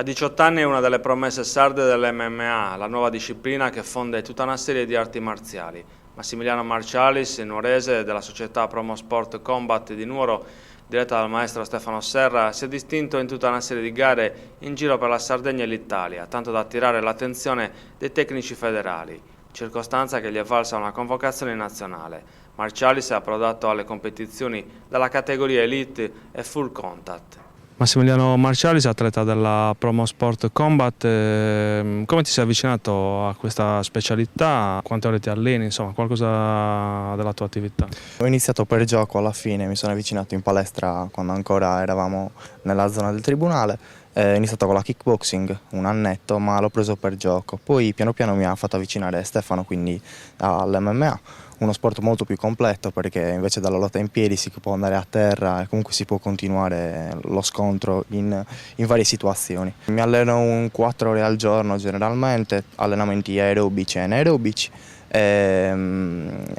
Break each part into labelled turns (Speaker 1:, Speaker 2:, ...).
Speaker 1: A 18 anni è una delle promesse sarde dell'MMA, la nuova disciplina che fonde tutta una serie di arti marziali. Massimiliano Marcialis, nuorese della società Promosport Combat di Nuoro, diretta dal maestro Stefano Serra, si è distinto in tutta una serie di gare in giro per la Sardegna e l'Italia, tanto da attirare l'attenzione dei tecnici federali, circostanza che gli è valsa una convocazione nazionale. Marcialis è approdato alle competizioni dalla categoria Elite e Full Contact.
Speaker 2: Massimiliano Marcialis, atleta della Promosport Combat, come ti sei avvicinato a questa specialità? Quante ore ti alleni? Insomma, qualcosa della tua attività?
Speaker 3: Ho iniziato per gioco, alla fine mi sono avvicinato in palestra quando ancora eravamo nella zona del tribunale. Ho iniziato con la kickboxing un annetto, ma l'ho preso per gioco. Poi piano piano mi ha fatto avvicinare Stefano, quindi all'MMA. Uno sport molto più completo perché invece della lotta in piedi si può andare a terra e comunque si può continuare lo scontro in varie situazioni. Mi alleno 4 ore al giorno generalmente, allenamenti aerobici e anaerobici.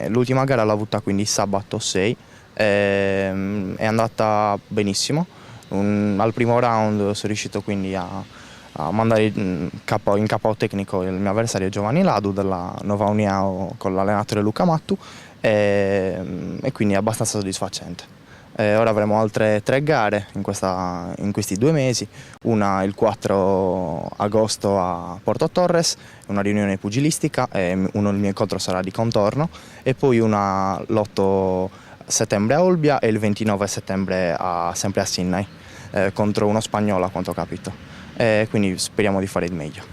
Speaker 3: L'ultima gara l'ho avuta quindi sabato 6, è andata benissimo. Al primo round sono riuscito quindi a mandare in KO tecnico il mio avversario Giovanni Ladu della Nova Uniao con l'allenatore Luca Mattu e quindi è abbastanza soddisfacente. Ora avremo altre 3 gare in questi 2 mesi, una il 4 agosto a Porto Torres, una riunione pugilistica, il mio incontro sarà di contorno, e poi una l'8 settembre a Olbia e il 29 settembre sempre a Sydney contro uno spagnolo a quanto capito. Quindi speriamo di fare il meglio.